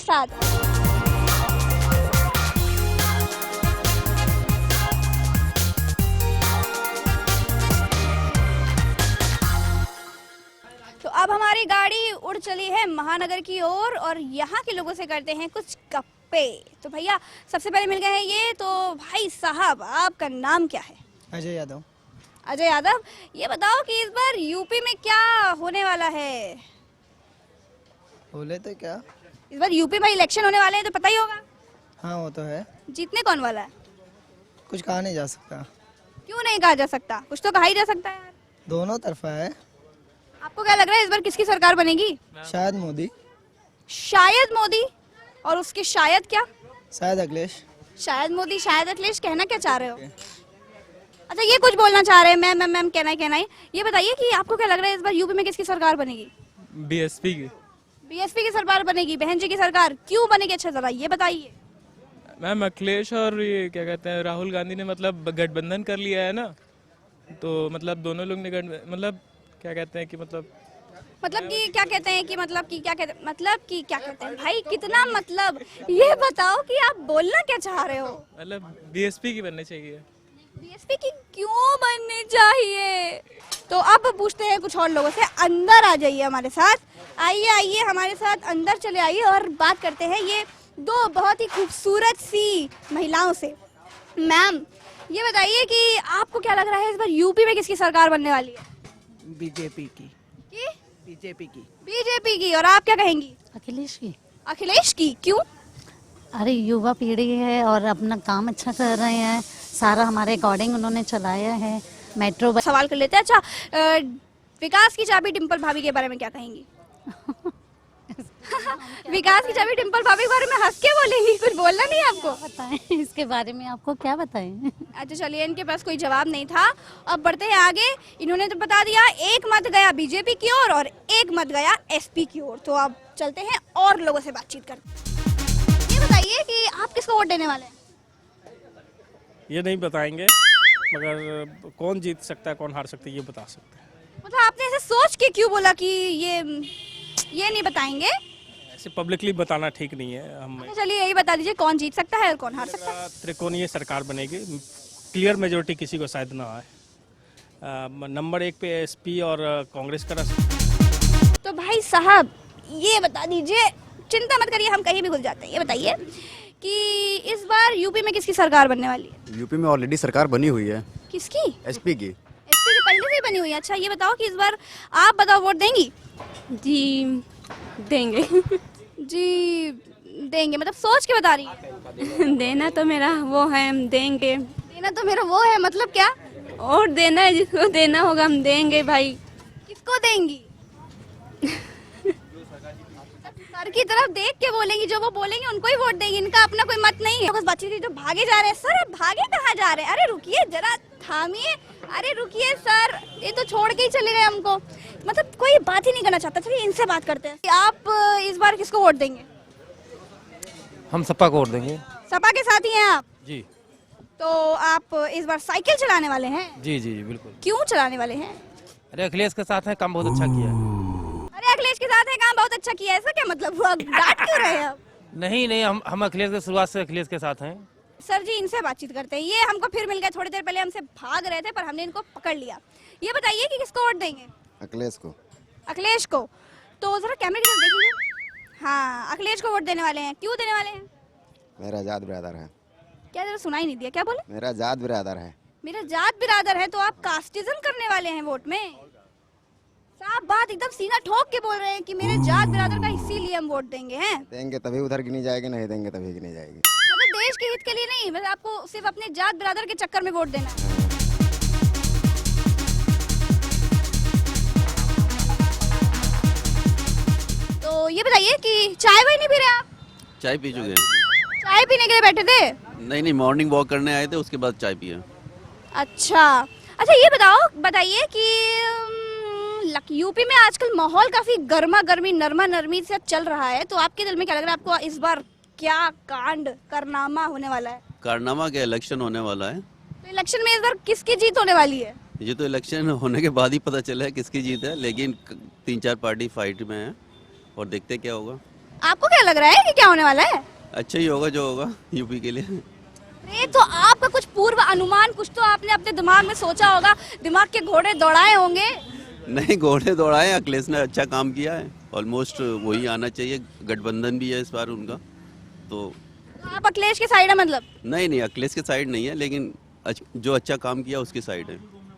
साथ। तो अब हमारी गाड़ी उड़ चली है महानगर की ओर और यहाँ के लोगों से करते हैं कुछ गप्पे। तो भैया सबसे पहले मिल गए हैं ये, तो भाई साहब आपका नाम क्या है? अजय यादव। अजय यादव, ये बताओ कि इस बार यूपी में क्या होने वाला है? बोले तो क्या? इस बार यूपी में इलेक्शन होने वाले हैं तो पता ही होगा। हाँ वो तो है। जीतने कौन वाला है? कुछ कहा नहीं जा सकता। क्यों नहीं कहा जा सकता? कुछ तो कहा ही जा सकता है यार। दोनों तरफा है। आपको क्या लग रहा है इस बार किसकी सरकार बनेगी? शायद मोदी। शायद मोदी। और उसके शायद क्या? शायद अखिलेश। शायद मोदी शायद अखिलेश, कहना क्या चाह रहे हो? अच्छा ये कुछ बोलना चाह रहे हैं, मैम कहना ही। ये बताइए कि आपको क्या लग रहा है इस बार यूपी में किसकी सरकार बनेगी? बीएसपी की। बीएसपी की सरकार बनेगी, बहन जी की सरकार। क्यों बनेगी? अच्छा जरा ये बताइए। मैम अखिलेश और ये क्या कहते हैं राहुल गांधी ने मतलब गठबंधन कर लिया है ना, तो मतलब दोनों लोग ने मतलब क्या कहते हैं कि मतलब कि क्या कहते हैं कि मतलब कि क्या कहते हैं, मतलब कि क्या कहते हैं भाई, कितना मतलब ये बताओ कि आप बोलना क्या चाह रहे हो? मतलब बीएसपी की बननी चाहिए। बीएसपी की क्यों बननी चाहिए? तो अब पूछते हैं कुछ और लोगों से। अंदर आ जाइए हमारे साथ, आइए हमारे साथ अंदर चले आइए और बात करते हैं ये दो बहुत ही खूबसूरत सी महिलाओं से। मैम ये बताइए कि आपको क्या लग रहा है इस बार यूपी में किसकी सरकार बनने वाली है? बीजेपी की। कि? बीजेपी की। और आप क्या कहेंगी? अखिलेश की। अखिलेश की क्यों? अरे युवा पीढ़ी है और अपना काम अच्छा कर रहे हैं, सारा हमारे अकॉर्डिंग उन्होंने चलाया है। मेट्रो सवाल कर लेते हैं। अच्छा विकास की चाबी डिम्पल भाभी के बारे में क्या कहेंगी? विकास की चाबी डिम्पल भाभी के बारे में हंस के बोलेंगी, कुछ बोलना नहीं है आपको? बताएं इसके बारे में, आपको क्या बताएं? अच्छा चलिए, इनके पास कोई जवाब नहीं था। अब बढ़ते हैं आगे। इन्होंने तो बता दिया, एक मत गया बीजेपी की ओर और एक मत गया एसपी की ओर। तो अब चलते हैं और लोगों से बातचीत करते। ये बताइए कि आप किसको वोट देने वाले हैं? ये नहीं बताएंगे, मगर कौन जीत सकता है कौन हार सकता है ये बता सकते हैं। मतलब आपने ऐसे सोच के क्यों बोला कि ये नहीं बताएंगे? ऐसे पब्लिकली बताना ठीक नहीं है। हम अच्छा चलिए यही बता दीजिए, कौन जीत सकता है और कौन हार सकता है? त्रिकोणीय सरकार बनेगी, क्लियर मेजोरिटी किसी को शायद ना आए। नंबर 1 पे एसपी और कांग्रेस का तो भाई साहब ये बता दीजिए, चिंता मत करिए हम कहीं भी घुस जाते हैं। ये बताइए कि इस बार यूपी में किसकी सरकार बनने वाली है? यूपी में ऑलरेडी सरकार बनी हुई है। किसकी? एसपी की। एसपी की पहले से ही बनी हुई है। अच्छा ये बताओ कि इस बार आप बताओ वोट देंगी? जी देंगे। जी देंगे मतलब सोच के बता रही है? देना तो मेरा वो है, हम देंगे। देना तो मेरा वो है मतलब क्या? और देना है, जिसको देना होगा हम देंगे भाई। किसको देंगी? सर की तरफ देख के बोलेंगी, जो वो बोलेंगे उनको ही वोट देंगी, इनका अपना कोई मत नहीं है। बच्चे जो भागे जा रहे हैं, सर भागे कहाँ जा रहे हैं? अरे रुकिए जरा, थामिए। अरे रुकिए सर, ये तो छोड़ के ही चले गए हमको, मतलब कोई बात ही नहीं करना चाहता। चलिए इनसे बात करते हैं। आप इस बार किसको वोट देंगे? हम सपा को वोट देंगे। सपा के साथ ही हैं आप? जी। तो आप इस बार साइकिल चलाने वाले हैं? जी जी बिल्कुल। क्यों चलाने वाले हैं? अरे अखिलेश के साथ है, काम बहुत अच्छा किया है। अरे अखिलेश के साथ है, काम बहुत अच्छा किया है, ऐसा क्या मतलब हुआ? डांट क्यों रहे हैं आप? नहीं हम अखिलेश के शुरुआत से अखिलेश के साथ हैं। सर जी इनसे बातचीत करते हैं। ये हमको फिर मिल गए, थोड़ी देर पहले हमसे भाग रहे थे पर हमने इनको पकड़ लिया। ये बताइए कि किसको वोट देंगे? अखिलेश को। अखिलेश को। तो जरा कैमरे की तरफ देख लीजिए। हाँ अखिलेश को वोट देने वाले हैं। क्यों देने वाले हैं? मेरा जात बिरादर है। क्या जरा सुनाई नहीं दिया, क्या बोले? मेरा जात बिरादर है। मेरा जात बिरादर है, तो आप कास्टिज्म करने वाले हैं वोट में? साफ बात एकदम सीना ठोक के बोल रहे हैं कि मेरे जात बिरादर का इसीलिए हम वोट देंगे हैं। देंगे तभी उधर गिनी जाएगी, नहीं देंगे तभी गिनी जाएगी। मतलब देश के हित के लिए नहीं, मतलब आपको सिर्फ अपने जात बिरादर के चक्कर में वोट देना है। तो ये बताइए कि चाय वाय नहीं पी रहे आप? चाय पी चुके हैं। चाय पीने के लिए बैठे थे? नहीं मॉर्निंग वॉक करने आए थे, उसके बाद चाय पिया। अच्छा ये बताइए कि यूपी में आजकल माहौल काफी गर्मा गर्मी नरमा नरमी से चल रहा है, तो आपके दिल में क्या लग रहा है? आपको इस बार क्या कांड कारनामा होने वाला है? कारनामा क्या, इलेक्शन होने वाला है। तो इलेक्शन में इस बार किसकी जीत होने वाली है? ये तो इलेक्शन होने के बाद ही पता चला है किसकी जीत है, लेकिन 3-4 पार्टी फाइट में है और देखते क्या होगा। आपको क्या लग रहा है कि क्या होने वाला है? अच्छा ही होगा जो होगा यूपी के लिए। अरे तो आपका कुछ पूर्व अनुमान, कुछ तो आपने अपने दिमाग में सोचा होगा, दिमाग के घोड़े दौड़ाए होंगे। नहीं, घोड़े दौड़ाए, अखिलेश ने अच्छा काम किया है, ऑलमोस्ट वही आना चाहिए। गठबंधन भी है इस बार उनका, तो आप अखिलेश के साइड है मतलब? नहीं अखिलेश के साइड नहीं है, लेकिन जो अच्छा काम किया उसके साइड है।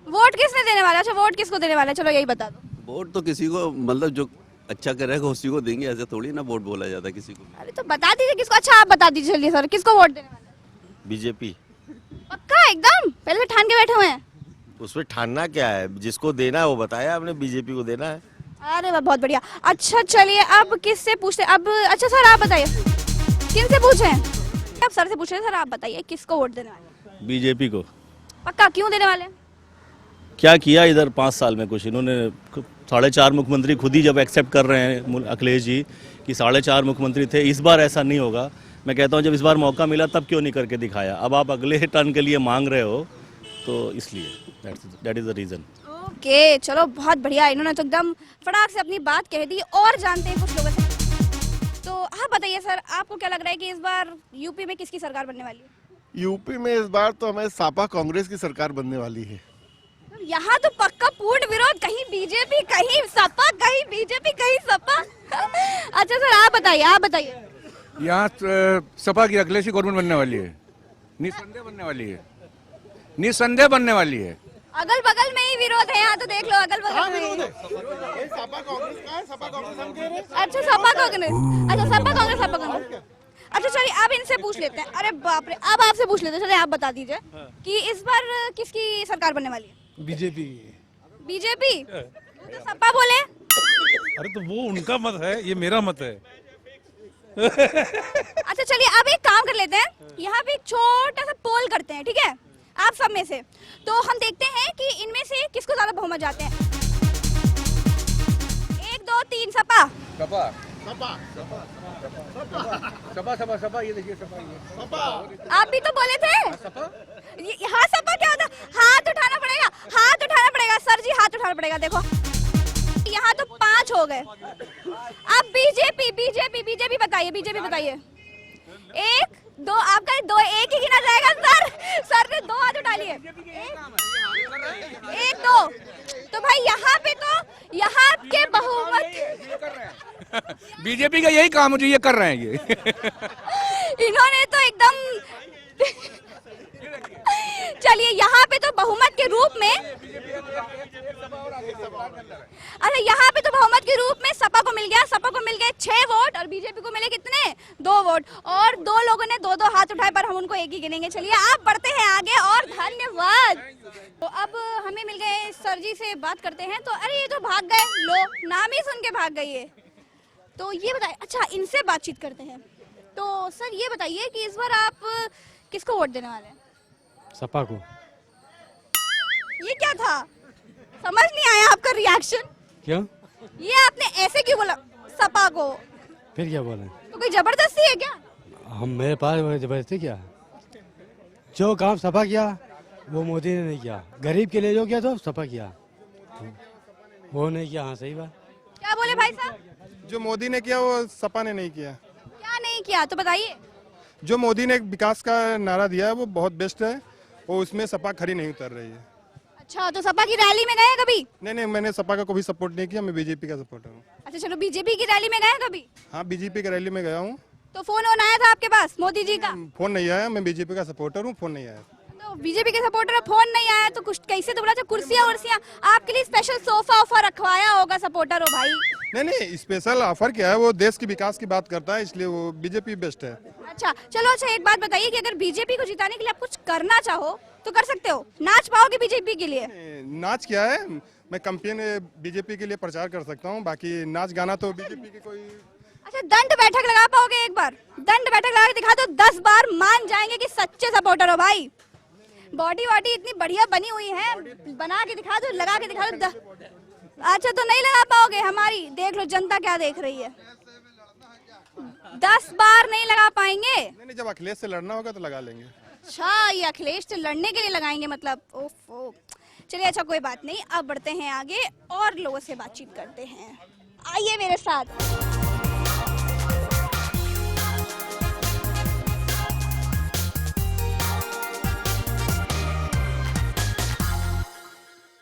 वोट किसने देने वाला? अच्छा, वोट किसको देने वाला है, चलो यही बता दो। वोट तो किसी को, मतलब जो अच्छा करेगा उसी को देंगे, ऐसे थोड़ी ना वोट बोला जाता किसी को। अरे तो बता दीजिए किसको। अच्छा आप बता दीजिए जल्दी सर, किसको वोट देने वाला है? बीजेपी। पक्का एकदम? पहले से ठान के बैठे हुए हैं? उसमें ठानना क्या है, जिसको देना है वो बताया आपने, बीजेपी को देना है। अरे वाह, बहुत बढ़िया। अच्छा चलिए, अब किससे पूछते? अब अच्छा सर आप बताइए, किन से पूछे? आप सर से पूछ रहे हैं, सर आप बताइए किसको वोट देने वाले? बीजेपी को। पक्का? क्यों देने वाले? क्या किया इधर 5 साल में? कुछ इन्होंने 4.5 मुख्यमंत्री खुद ही जब एक्सेप्ट कर रहे हैं अखिलेश जी कि 4.5 मुख्यमंत्री थे, इस बार ऐसा नहीं होगा। मैं कहता हूं जब इस बार मौका मिला तब क्यों नहीं करके दिखाया? अब आप अगले टर्न के लिए मांग रहे हो, तो इसलिए that is the reason. Okay चलो, बहुत बढ़िया। इन्होंने तो एकदम फटाक से अपनी बात कह दी। और जानते हैं कुछ लोगों से, तो आप बताइए सर, आपको क्या लग रहा है कि इस बार यूपी में किसकी सरकार बनने वाली है? यूपी में इस बार तो हमें सपा कांग्रेस की सरकार बनने वाली है। यहाँ तो पक्का पूर्ण विरोध, कहीं बीजेपी कहीं सपा, कहीं बीजेपी कहीं सपा। अच्छा सर आप बताइए। यहाँ सपा की अखिलेश की गवर्नमेंट बनने वाली है, निस्संदेह बनने वाली है, निस्संदेह बनने वाली है। अगल बगल में ही विरोध है, यहाँ तो देख लो अगल बगल में। सपा कांग्रेस का है, सपा कांग्रेस हम कह रहे हैं। अच्छा सपा कांग्रेस। अच्छा चलिए अब इनसे पूछ लेते हैं। अरे बाप रे, अब आपसे पूछ लेते हैं। चलिए आप बता दीजिए कि इस बार किसकी सरकार बनने वाली है? बीजेपी। बीजेपी? तो सपा बोले। अरे तो वो उनका मत है, ये मेरा मत है। अच्छा चलिए अब एक काम कर लेते हैं, यहाँ पे एक छोटा सा पोल करते हैं, ठीक है, आप सब में से। तो हम देखते हैं कि इनमें से किसको ज्यादा बहुमत जाते हैं। 1 2 3 सपा। सपा ये देखिए, सपा। आप भी तो बोले थे। हाँ सपा क्या होता? हाथ उठाना पड़ेगा सर जी, हाथ उठाना पड़ेगा। देखो यहाँ तो 5 हो गए। अब बीजेपी बताइए। 1 2, आपका 2 1 ही गिना जाएगा सर ने 2 हाथ उठा लिए। 1 2, तो भाई यहाँ पे तो यहाँ के बहुमत बीजेपी का यही काम मुझे ये कर रहे हैं ये। इन्होंने तो एकदम चलिए यहाँ पे तो बहुमत के रूप में, अरे यहाँ पे तो बहुमत के रूप में सपा को मिल गया 6 वोट और बीजेपी को मिले कितने? 2 वोट। और 2 लोगों ने 2 हाथ उठाए, पर हम उनको एक ही गिनेंगे। चलिए आप बढ़ते हैं आगे और धन्यवाद। तो अब हमें मिल गए सर जी से बात करते हैं। तो अरे ये तो भाग गए, लो नाम ही सुन के भाग गई है। तो ये बताइए, अच्छा इनसे बातचीत करते हैं। तो सर ये बताइए कि इस बार आप किसको वोट देने वाले हैं? सपा को। ये क्या था? समझ नहीं आया आपका रिएक्शन। क्यों? ये आपने ऐसे क्यों बोला सपा को? फिर क्या बोले? तो कोई जबरदस्ती है क्या? हम मेरे पास जबरदस्ती क्या? जो काम सपा किया वो मोदी ने नहीं किया, गरीब के लिए जो किया तो सपा किया, वो नहीं किया। हाँ सही बात। क्या बोले भाई साहब? जो मोदी ने किया वो सपा ने नहीं किया। क्या नहीं किया तो बताइए। जो मोदी ने विकास का नारा दिया है वो बहुत बेस्ट है, वो उसमें सपा खरी नहीं उतर रही है। अच्छा तो सपा की रैली में गए कभी? नहीं, मैंने सपा का कभी सपोर्ट नहीं किया, मैं बीजेपी का सपोर्टर हूँ। अच्छा चलो, बीजेपी की रैली में गए कभी? हाँ, बीजेपी की रैली में गया हूँ। तो फोन आया था आपके पास मोदी जी का? फोन नहीं आया, मैं बीजेपी का सपोर्टर हूँ, फोन नहीं आया। तो बीजेपी के सपोर्टर फोन नहीं आया तो कुछ कैसे? तो बोला था कुर्सियाँ वर्सियाँ आपके लिए स्पेशल सोफा ऑफा रखवाया होगा, सपोर्टर हो भाई। नहीं, स्पेशल ऑफर क्या है, वो देश की विकास की बात करता है, इसलिए वो बीजेपी बेस्ट है। अच्छा चलो, अच्छा एक बात बताइए कि अगर बीजेपी को जिताने के लिए आप कुछ करना चाहो तो कर सकते हो? नाच पाओगे बीजेपी के लिए? नाच क्या है, मैं कैंपेन बीजेपी के लिए प्रचार कर सकता हूँ, बाकी नाच गाना तो बीजेपी की कोई। अच्छा दंड बैठक लगा पाओगे? एक बार दंड बैठक लगा के दिखा दो, 10 बार मान जाएंगे कि सच्चे सपोर्टर हो भाई। बॉडी वॉडी इतनी बढ़िया बनी हुई है, बना के दिखा दो, लगा के दिखा दो। अच्छा तो नहीं लगा पाओगे? हमारी देख लो जनता क्या देख रही है। 10 बार नहीं लगा पाएंगे? नहीं, जब अखिलेश से लड़ना होगा तो लगा लेंगे। अच्छा ये अखिलेश से लड़ने के लिए लगाएंगे मतलब? ओफो चलिए, अच्छा कोई बात नहीं, अब बढ़ते हैं आगे और लोगों से बातचीत करते हैं। आइए मेरे साथ।